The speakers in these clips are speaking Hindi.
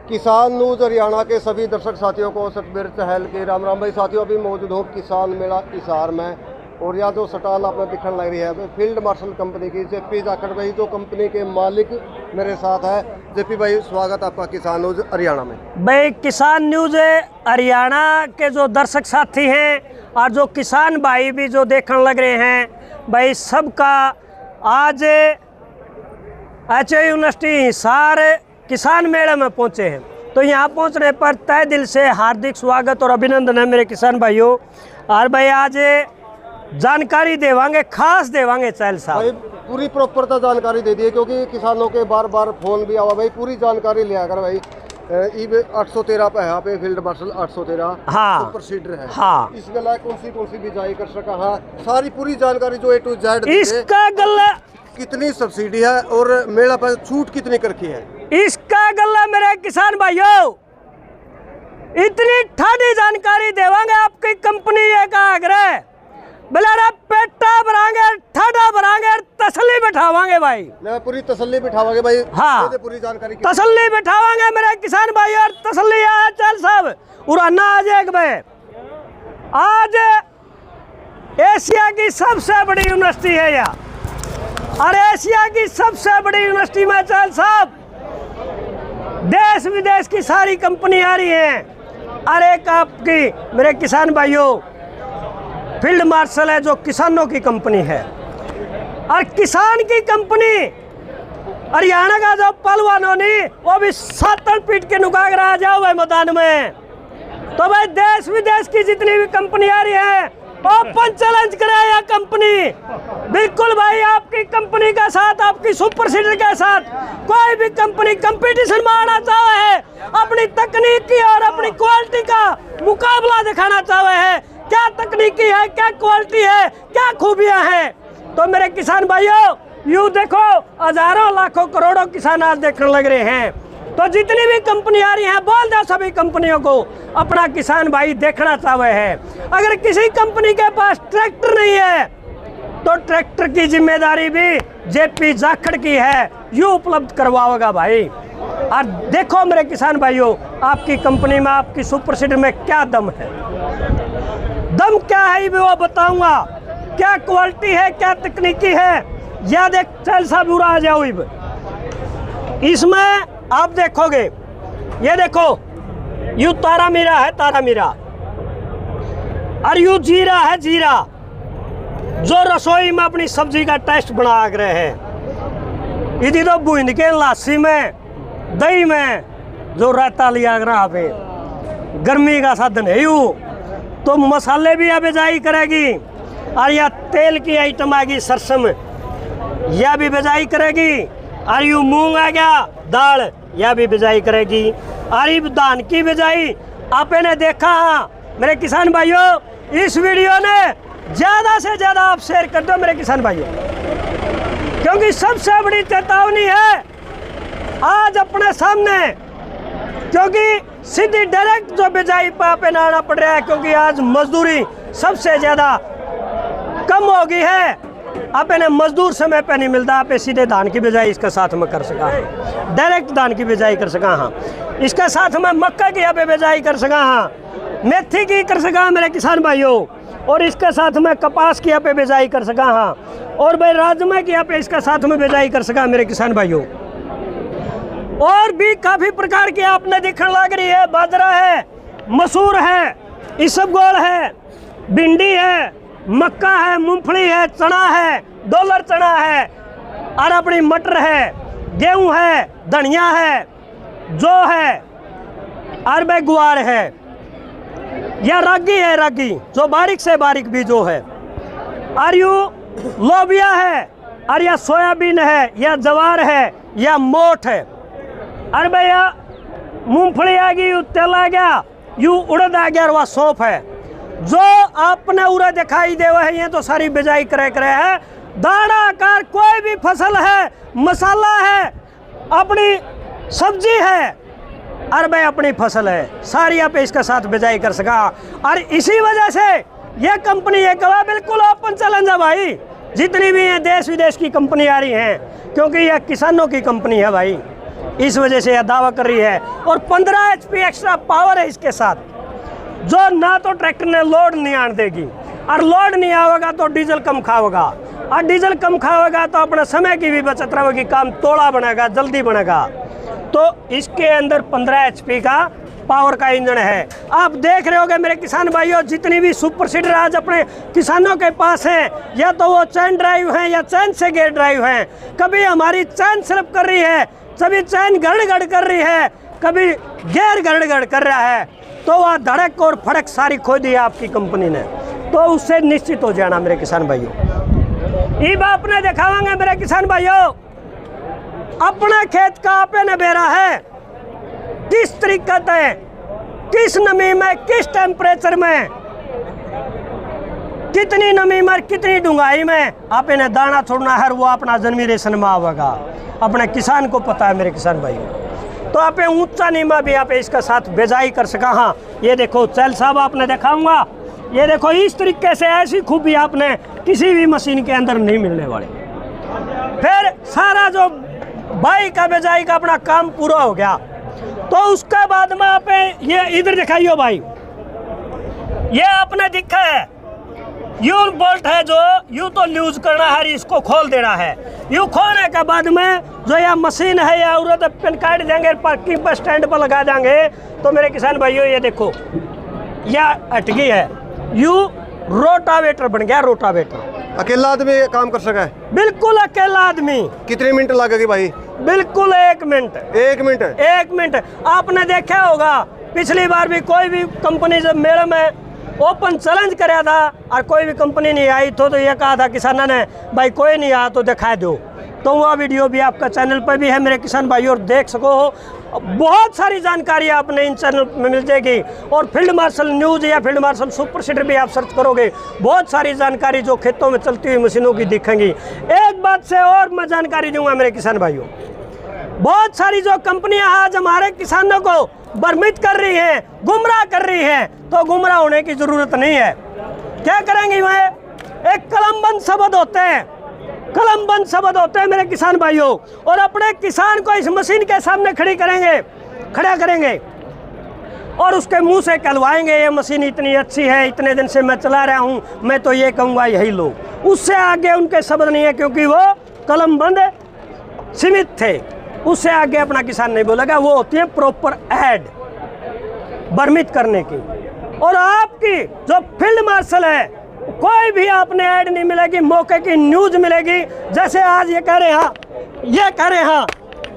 किसान न्यूज हरियाणा के सभी दर्शक साथियों को सतबीर चहल के राम राम भाई। साथियों अभी मौजूद हूँ किसान मेला हिसार में, और यहाँ जो स्टॉल आपने दिखने लग रही है फील्ड मार्शल कंपनी की जेपी जाखड़ भाई जो कंपनी के मालिक मेरे साथ है। जेपी भाई स्वागत आपका किसान न्यूज हरियाणा में। भाई किसान न्यूज हरियाणा के जो दर्शक साथी हैं और जो किसान भाई भी जो देखने लग रहे हैं भाई, सबका आज एचओ यूनिवर्सिटी हिसार किसान मेले में पहुंचे हैं। तो यहाँ पहुंचने पर तहे दिल से हार्दिक स्वागत और अभिनंदन है मेरे किसान भाइयों। और भाई आज जानकारी देवांगे, खास देवांगे चहल साहब। भाई पूरी प्रॉपरता जानकारी दे दी, क्योंकि किसानों के बार बार फोन भी आवा भाई, पूरी जानकारी लिया कर भाई। 813 पे है पे फील्ड मार्शल 813 हाँ सुपर सीडर है। हाँ, इस गला कौन सी बिजाई कर सका। हाँ सारी पूरी जानकारी जो A to Z इसका गला कितनी सब्सिडी है और मेला पर छूट कितनी कर रखी है, इसका गला मेरे किसान भाइयों इतनी ठाडी जानकारी देवांगे। आपकी कंपनी एक आग्रह बिलारा पेटा भरांगे, ठाडा भरांगे, तसल्ली बिठावांगे भाई। पूरी तसल्ली बिठावांगे भाई। हाँ पूरी जानकारी तसल्ली बिठावांगे मेरे किसान भाई। और तसल्ली है चल साहब उड़ाना आज एक भाई। आज एशिया की सबसे बड़ी यूनिवर्सिटी है यहाँ, और एशिया की सबसे बड़ी यूनिवर्सिटी में चल साहब देश विदेश की सारी कंपनी आ रही हैं। और एक आपकी मेरे किसान भाइयों फील्ड मार्शल है जो किसानों की कंपनी है, और किसान की कंपनी हरियाणा का जो पहलवानों ने वो भी 7 पीट के नुकागर आ जाओ भाई मैदान में। तो भाई देश विदेश की जितनी भी कंपनी आ रही है ओपन चैलेंज करे यह कंपनी। बिल्कुल भाई आपकी कंपनी का साथ, आपकी सुपर सीडर के साथ कोई भी कंपनी कंपटीशन में आना चाहे है, अपनी तकनीक की और अपनी क्वालिटी का मुकाबला दिखाना चाहे है। क्या तकनीकी है, क्या क्वालिटी है, क्या खूबियां हैं। तो मेरे किसान भाइयों यूँ देखो हजारों लाखों करोड़ों किसान आज देखने लग रहे हैं। तो जितनी भी कंपनी आ रही हैं बोल दो सभी कंपनियों को अपना किसान भाई देखना चाहे है। अगर किसी कंपनी के पास ट्रैक्टर नहीं है तो ट्रैक्टर की जिम्मेदारी भी जेपी जाखड़ की है, यू उपलब्ध करवाओगा भाई। और देखो मेरे किसान भाइयों आपकी कंपनी में, आपकी सुपर सीडर में क्या दम है, दम क्या है वो बताऊंगा। क्या क्वालिटी है, क्या तकनीकी है, या देख चल साहब उड़ा आ जाओ। इसमें आप देखोगे ये देखो यू तारा मीरा है, तारा मीरा, और यू जीरा है, जीरा जो रसोई में अपनी सब्जी का टेस्ट बना रहे हैं। यदि तो बूंद के लासी में दही में जो रहता लिया रहा पे गर्मी का साधन है यू, तो मसाले भी बेजाई करेगी। और यह तेल की आइटम आएगी सरसों, यह भी बेजाई करेगी। और यू मूंग आ गया, दाल, यह भी बिजाई करेगी। और ये धान की बिजाई आपने देखा। हाँ मेरे किसान भाइयों इस वीडियो ने ज़्यादा से ज़्यादा आप शेयर कर दो मेरे किसान भाइयों, क्योंकि सबसे बड़ी चेतावनी है आज अपने सामने, क्योंकि सीधी डायरेक्ट जो बिजाई पे आना पड़ रहा है, क्योंकि आज मजदूरी सबसे ज़्यादा कम हो गई है। आपने मजदूर समय पे नहीं मिलता, आप सीधे धान की बिजाई इसके साथ में कर सका, डायरेक्ट धान की बिजाई कर सका। हाँ इसके साथ में मक्का की यहाँ पे बिजाई कर सका, हाँ मेथी की कर सका मेरे किसान भाइयों, और इसके साथ में कपास की यहाँ पे बिजाई कर सका। हाँ और भाई राजमा की यहाँ पे इसके साथ में बिजाई कर सका मेरे किसान भाइयों। और भी काफ़ी प्रकार की आपने दिखने लग रही है, बाजरा है, मसूर है, इसबगोल है, भिंडी है, मक्का है, मूंगफली है, चना है, डॉलर चना है, और अपनी मटर है, गेहूं है, धनिया है, जौ है, और भाई गुआर है, या रागी है, रागी जो बारीक से बारीक बीजो है, और यू लोबिया है, और या सोयाबीन है, या जवार है, या मोठ है, और भाई या मूंगफली आ गई, तेल आ गया, यू उड़द आ गया, और वह सौंफ है। जो आपने उड़ा दिखाई दे है ये तो सारी बिजाई करे है। दाना आकार कोई भी फसल है, मसाला है, अपनी सब्जी है, और भाई अपनी फसल है, सारी आप इसके साथ बिजाई कर सका। और इसी वजह से ये कंपनी एक बिल्कुल ओपन चैलेंज है भाई। जितनी भी है देश विदेश की कंपनी आ रही हैं, क्योंकि यह किसानों की कंपनी है भाई। इस वजह से यह दावा कर रही है। और 15 HP एक्स्ट्रा पावर है इसके साथ, जो ना तो ट्रैक्टर ने लोड नहीं आने देगी, और लोड नहीं आवेगा तो डीजल कम खाओगा, और डीजल कम खाओगा तो अपना समय की भी बचत रहेगी, काम तोड़ा बनेगा, जल्दी बनेगा। तो इसके अंदर 15 HP का पावर का इंजन है। आप देख रहे होगे मेरे किसान भाइयों, जितनी भी सुपर सीडर आज अपने किसानों के पास हैं, या तो वो चैन ड्राइव हैं या चैन से गेयर ड्राइव हैं। कभी हमारी चैन स्लिप कर रही है, कभी चैन गड़ कर रही है, कभी गेयर गड़ कर रहा है, तो वह धड़क और फड़क सारी खो दी है आपकी कंपनी ने। तो उससे निश्चित हो जाना मेरे किसान भाइयों। ये बात अपने दिखावांगे मेरे किसान भाइयों, अपना खेत का आपे ने बेरा है, किस तरीके है, किस नमी में, किस टेम्परेचर में, कितनी नमी में, कितनी डूंगाई में आप इन्हें दाना छोड़ना है, वो अपना जन्मीरेशन में आवेगा। अपने किसान को पता है मेरे किसान भाइयों। तो आप ऊंचा नीमा भी आप इसका साथ बेजाई कर सका। हाँ, ये देखो चैल साहब आपने दिखाऊंगा, ये देखो इस तरीके से ऐसी खूबी आपने किसी भी मशीन के अंदर नहीं मिलने वाली। फिर सारा जो बाई का बेजाई का अपना काम पूरा हो गया, तो उसके बाद में आप ये इधर दिखाइयो भाई, ये आपने दिखा है यू बोल्ट है, जो यू तो लूज करना है, इसको खोल देना है। यू खोलने के बाद में जो यह मशीन है या उधर पिन काट देंगे, पार्किंग पर स्टैंड पर लगा देंगे। तो मेरे किसान भाइयों ये देखो, यह अटकी है, यू रोटावेटर बन गया। रोटावेटर अकेला आदमी काम कर सका है? बिल्कुल अकेला आदमी। कितने मिनट लगेगी भाई? बिल्कुल 1 मिनट। 1 मिनट? 1 मिनट। आपने देखा होगा पिछली बार भी कोई भी कंपनी जब मेले में ओपन चैलेंज कराया था और कोई भी कंपनी नहीं आई तो ये कहा था किसानों ने, भाई कोई नहीं आया तो दिखा दो। तो वह वीडियो भी आपका चैनल पर भी है मेरे किसान भाई, और देख सको हो। बहुत सारी जानकारी आपने इन चैनल में मिल जाएगी। और फील्ड मार्शल न्यूज़ या फील्ड मार्शल सुपर सीडर भी आप सर्च करोगे, बहुत सारी जानकारी जो खेतों में चलती हुई मशीनों की दिखेंगी। एक बात से और मैं जानकारी दूंगा मेरे किसान भाइयों, बहुत सारी जो कंपनियां आज हमारे किसानों को भ्रमित कर रही हैं, गुमराह कर रही हैं, तो गुमराह होने की जरूरत नहीं है। क्या करेंगे वह? एक कलमबंद शब्द होते हैं, कलमबंद शब्द होते हैं मेरे किसान भाइयों, और अपने किसान को इस मशीन के सामने खड़ा करेंगे और उसके मुंह से कहलवाएंगे ये मशीन इतनी अच्छी है, इतने दिन से मैं चला रहा हूं, मैं तो ये कहूँगा यही लो। उससे आगे उनके शब्द नहीं है, क्योंकि वो कलमबंद सीमित थे। उससे आगे अपना किसान नहीं बोलेगा। वो होती है प्रॉपर ऐड भ्रमित करने की। और आपकी जो फील्ड मार्शल है, कोई भी आपने ऐड नहीं मिलेगी, मौके की न्यूज मिलेगी। जैसे आज ये कह रहे हैं हाँ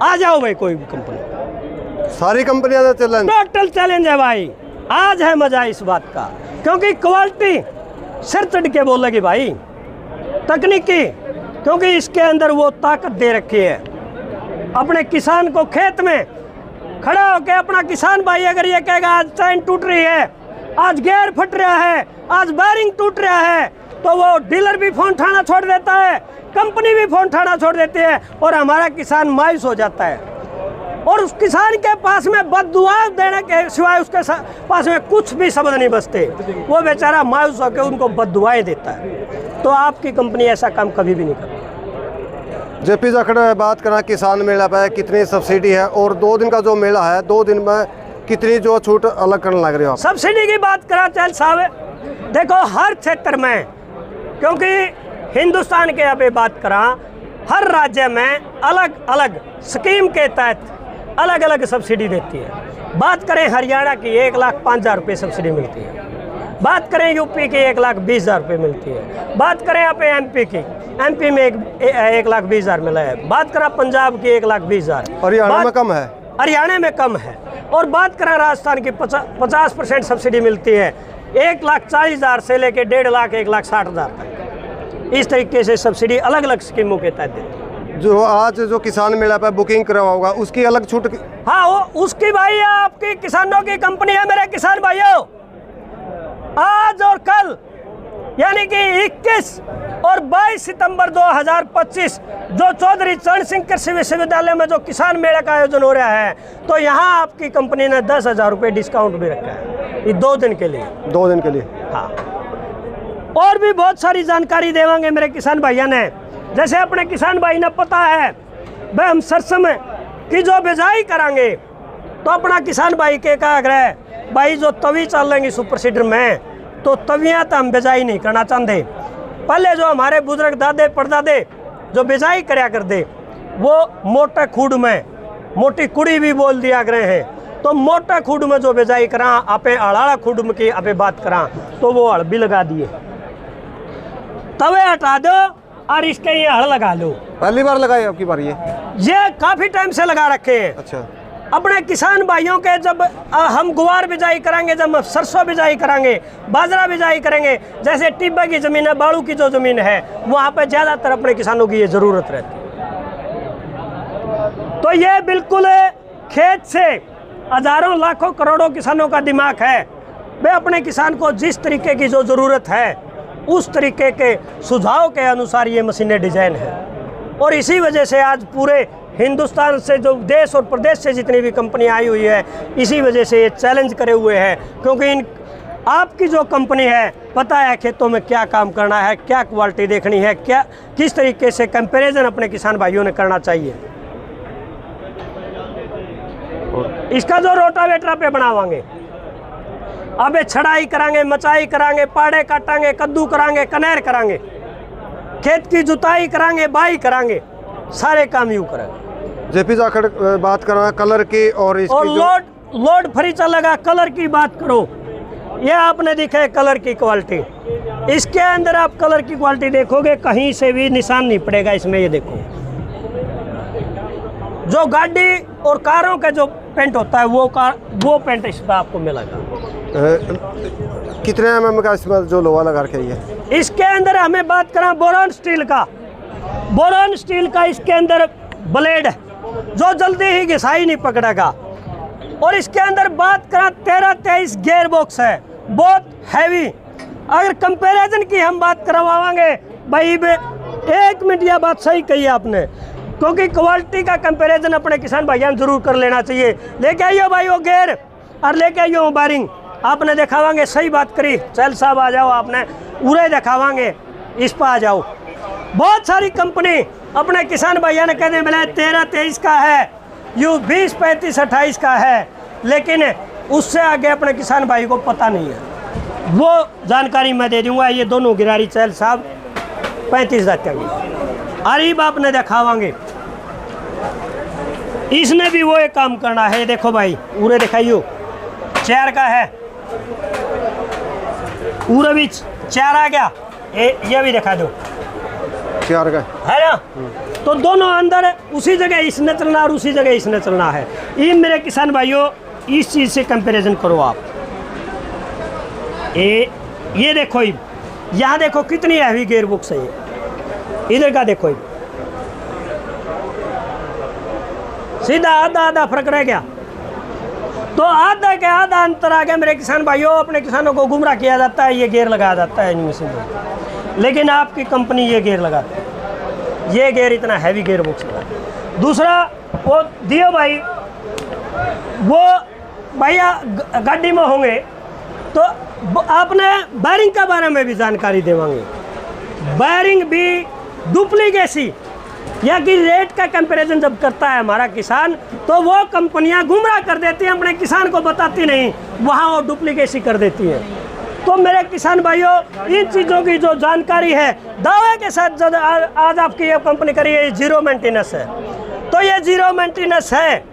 आ जाओ भाई, कोई भी कंपनी, सारी कंपनियां का चैलेंज, टोटल चैलेंज है भाई। आज है मजा इस बात का, क्योंकि क्वालिटी सिर चढ़ के बोलेगी भाई, तकनीकी, क्योंकि इसके अंदर वो ताकत दे रखी है। अपने किसान को खेत में खड़ा होकर अपना किसान भाई अगर ये कहेगा आज चैन टूट रही है, आज गियर फट रहा है, आज बेरिंग टूट रहा है, तो वो डीलर भी फोन उठाना छोड़ देता है, कंपनी भी फोन उठाना छोड़ देती है, और हमारा किसान मायूस हो जाता है। और उस किसान के पास में बद्दुआ देने के सिवाय उसके पास में कुछ भी शब्द नहीं बचते। वो बेचारा मायूस होकर उनको बद्दुआएं देता है। तो आपकी कंपनी ऐसा काम कभी भी नहीं करती। जेपी जाखड़ बात करें किसान मेला पे कितनी सब्सिडी है, और 2 दिन का जो मेला है 2 दिन में कितनी जो छूट अलग करने लग रही हो? सब्सिडी की बात करा चल साहब, देखो हर क्षेत्र में, क्योंकि हिंदुस्तान के अभी बात करा, हर राज्य में अलग अलग स्कीम के तहत अलग अलग सब्सिडी देती है। बात करें हरियाणा की 1,05,000 रुपये सब्सिडी मिलती है। बात करें यूपी की 1,20,000 रुपये मिलती है। बात करें यहाँ पे एमपी की, एमपी में 1,20,000 मिला है। बात करें पंजाब की 1,20,000। हरियाणा में कम है? हरियाणा में कम है। और बात करें राजस्थान की 50% सब्सिडी मिलती है, 1,40,000 से लेके 1.5 लाख 1,60,000 तक। इस तरीके से सब्सिडी अलग अलग स्कीमों के तहत देती है। जो आज जो किसान मेला पे बुकिंग करवा होगा उसकी अलग छूट? हाँ, वो उसकी भाई आपकी किसानों की कंपनी है मेरे किसान भाइयों। आज और कल यानी कि 21 और 22 सितंबर 2025 जो चौधरी चरण सिंह कृषि विश्वविद्यालय में जो किसान मेले का आयोजन हो रहा है, तो यहाँ आपकी कंपनी ने 10,000 रुपये डिस्काउंट भी रखा है ये 2 दिन के लिए। 2 दिन के लिए? हाँ, और भी बहुत सारी जानकारी देवांगे मेरे किसान भाइयों ने। जैसे अपने किसान भाई ने पता है भाई हम सरसों में कि जो बिजाई करांगे तो अपना किसान भाई के का आग्रह, भाई जो तवी चल लेंगी सुपर सीडर में, तो तवियाँ तो हम बिजाई नहीं करना चाहते। पहले जो हमारे बुजुर्ग दादे परदादे जो बिजाई कराया करते, वो मोटे खूड में, मोटी कुड़ी भी बोल दिया गए हैं, तो मोटा खूड में जो बिजाई करा, आपे अड़ाड़ा खूड में की आपे बात करा, तो वो हड़ भी लगा दिए, तवे हटा दो और इसके ये हड़ लगा लो। पहली बार लगाए आपकी बार ये काफी टाइम से लगा रखे हैं। अच्छा। अपने किसान भाइयों के जब हम गुवार बिजाई कराएंगे, जब हम सरसों बिजाई कराएंगे, बाजरा बिजाई करेंगे, जैसे टिब्बा की ज़मीन है, बाड़ू की जो ज़मीन है, वहाँ पे ज़्यादातर अपने किसानों की ये ज़रूरत रहती है। तो ये बिल्कुल खेत से हज़ारों लाखों करोड़ों किसानों का दिमाग है, वे अपने किसान को जिस तरीके की जो ज़रूरत है उस तरीके के सुझाव के अनुसार ये मशीनें डिज़ाइन है। और इसी वजह से आज पूरे हिंदुस्तान से जो देश और प्रदेश से जितनी भी कंपनी आई हुई है, इसी वजह से ये चैलेंज करे हुए हैं, क्योंकि इन आपकी जो कंपनी है पता है खेतों में क्या काम करना है, क्या क्वालिटी देखनी है, क्या किस तरीके से कंपैरिजन अपने किसान भाइयों ने करना चाहिए। इसका जो रोटावेटर पे बनावांगे, अबे छड़ाई करांगे, मचाई करांगे, पाड़े काटांगे, कद्दू करांगे, कनेर करांगे, खेत की जुताई करांगे, बाई करांगे, सारे काम यूँ करेंगे। जेपी जाखड़ बात करा कलर की और इसकी और लोड फ्री चलेगा। कलर की बात करो, ये आपने देखा है कलर की क्वालिटी, इसके अंदर आप कलर की क्वालिटी देखोगे कहीं से भी निशान नहीं पड़ेगा इसमें। ये देखो, जो गाड़ी और कारों का जो पेंट होता है वो पेंट इसमें आपको मिलेगा। कितने mm का इसमें जो लोहा लगा रखे है? इसके अंदर हमें बात करें बोरॉन स्टील का, बोरॉन स्टील का इसके अंदर ब्लेड है जो जल्दी ही घिसाई नहीं पकड़ेगा। और इसके अंदर बात करें 13-23 गियर बॉक्स है, बहुत हैवी। अगर कंपैरिजन की हम बात करवाएंगे भाई, एक मिनट यह बात सही कही आपने, क्योंकि क्वालिटी का कंपैरिजन अपने किसान भाइयों जरूर कर लेना चाहिए। लेके आइयो भाई वो गियर और लेके आइयो वायरिंग, आपने दिखावांगे। सही बात करी चल साहब, आ जाओ, आपने उरे दिखावांगे, इस पर आ जाओ। बहुत सारी कंपनी अपने किसान भाइयों ने कहते मिला 13-23 का है, यू 20-35-28 का है, लेकिन उससे आगे अपने किसान भाई को पता नहीं है। वो जानकारी मैं दे दूंगा। ये दोनों गिरारी चैल साहब 35,000 का अरीब आपने दिखावांगे, इसने भी वो एक काम करना है। देखो भाई उरे दिखाइयो, 4 का है, उरे भी 4 आ गया, ये भी दिखा दो 4 का है ना। तो दोनों अंदर उसी जगह इसने चलना और उसी जगह इसने चलना है। ये मेरे किसान भाइयों इस चीज़ से कंपैरिजन करो आप। ये देखो, यहाँ देखो कितनी हैवी गियर बॉक्स है, इधर का देखो, सीधा आधा फर्क रह गया। तो आधा के आधा अंतर आ गया मेरे किसान भाइयों। अपने किसानों को गुमराह किया जाता है, ये गियर लगाया जाता है इनमें से, लेकिन आपकी कंपनी ये गियर लगाती है, ये गियर इतना हैवी गियर बॉक्स लगा। दूसरा वो दियो भाई, वो भैया गाड़ी में होंगे तो आपने वायरिंग के बारे में भी जानकारी देवांगे। वायरिंग भी डुप्लीकेसी या कि रेट का कंपैरिजन जब करता है हमारा किसान, तो वो कंपनियां गुमराह कर देती हैं, अपने किसान को बताती नहीं, वहाँ वो डुप्लीकेसी कर देती है। तो मेरे किसान भाइयों इन चीज़ों की जो जानकारी है दावे के साथ जब आज आपकी ये कंपनी करी है, जीरो मेंटेनेंस है। तो ये जीरो मेंटेनेंस है,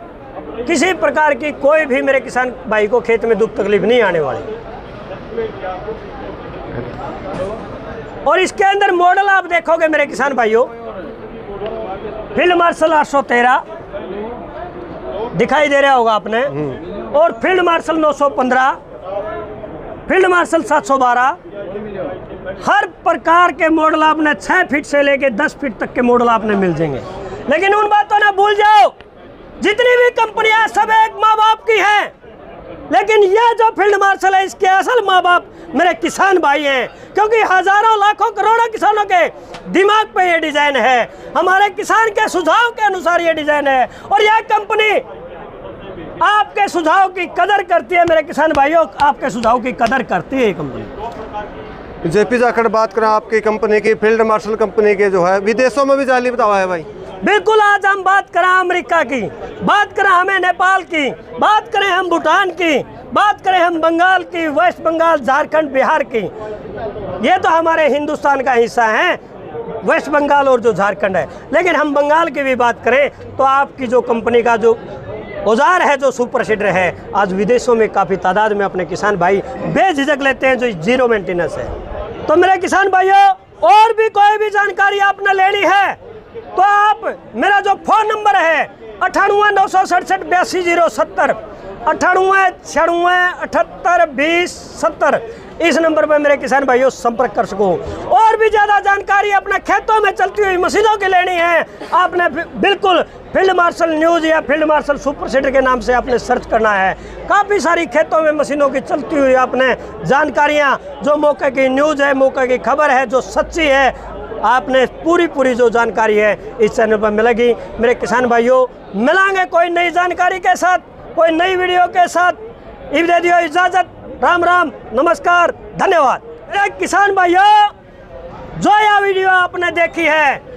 किसी प्रकार की कोई भी मेरे किसान भाई को खेत में दुख तकलीफ नहीं आने वाली। और इसके अंदर मॉडल आप देखोगे मेरे किसान भाइयों, फील्ड मार्शल 813 दिखाई दे रहा होगा आपने, और फील्ड मार्शल 915, फील्ड मार्शल 712, हर प्रकार के मॉडल आपने 6 फीट से लेके 10 फीट तक के मॉडल आपने मिल जाएंगे। लेकिन उन बातों ना भूल जाओ, जितनी भी कंपनियां सब एक माँ बाप की हैं, लेकिन यह जो फील्ड मार्शल है इसके असल माँ बाप मेरे किसान भाई हैं, क्योंकि हजारों लाखों करोड़ों किसानों के दिमाग पे ये डिजाइन है, हमारे किसान के सुझाव के अनुसार ये डिजाइन है। और यह कंपनी आपके सुझाव की कदर करती है मेरे किसान भाइयों, आपके सुझाव की कदर करती है ये कंपनी। जेपी जाखड़ बात करें आपकी कंपनी की, फील्ड मार्शल कंपनी के जो है विदेशों में भी जाली बतावा है भाई। बिल्कुल आज हम बात करें अमेरिका की, बात करें हमें नेपाल की, बात करें हम भूटान की, बात करें हम बंगाल की, वेस्ट बंगाल, झारखंड, बिहार की, ये तो हमारे हिंदुस्तान का हिस्सा है, वेस्ट बंगाल और जो झारखंड है। लेकिन हम बंगाल की भी बात करें तो आपकी जो कंपनी का जो औजार है, जो सुपर सीडर है, आज विदेशों में काफ़ी तादाद में अपने किसान भाई बेझिझक लेते हैं, जो जीरो मेंटेनेंस है। तो मेरे किसान भाइयों, और भी कोई भी जानकारी आपने लेनी है तो आप मेरा जो फ़ोन नंबर है 98-967-82-070, 98-96-78-20-70, इस नंबर पर मेरे किसान भाइयों संपर्क कर सको। और भी ज़्यादा जानकारी अपने खेतों में चलती हुई मशीनों की लेनी है, आपने बिल्कुल फील्ड मार्शल न्यूज़ या फील्ड मार्शल सुपर सीडर के नाम से आपने सर्च करना है। काफ़ी सारी खेतों में मशीनों की चलती हुई आपने जानकारियाँ, जो मौके की न्यूज़ है, मौके की खबर है, जो सच्ची है, आपने पूरी जो जानकारी है इस चैनल पर मिलेगी। मेरे किसान भाइयों, मिलेंगे कोई नई जानकारी के साथ, कोई नई वीडियो के साथ। इब दे दियो इजाज़त, राम राम, नमस्कार, धन्यवाद। मेरे किसान भाइयों, जो यह वीडियो आपने देखी है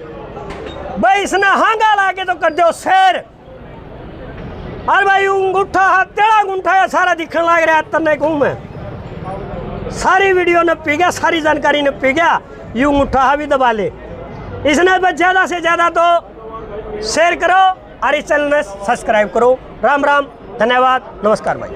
भाई, इसने हांगा लाके तो कर दो शेर। अरे भाई अंगूठा हाथ टेढ़ा अंगूठा या सारा दिखने लग रहा है, तन्ने कहूँ मैं, सारी वीडियो ने पी गया, सारी जानकारी ने पी गया, यूं अंगूठा भी दबा ले। इसने बस ज़्यादा से ज़्यादा तो शेयर करो और इस चैनल में सब्सक्राइब करो। राम राम, धन्यवाद, नमस्कार भाई।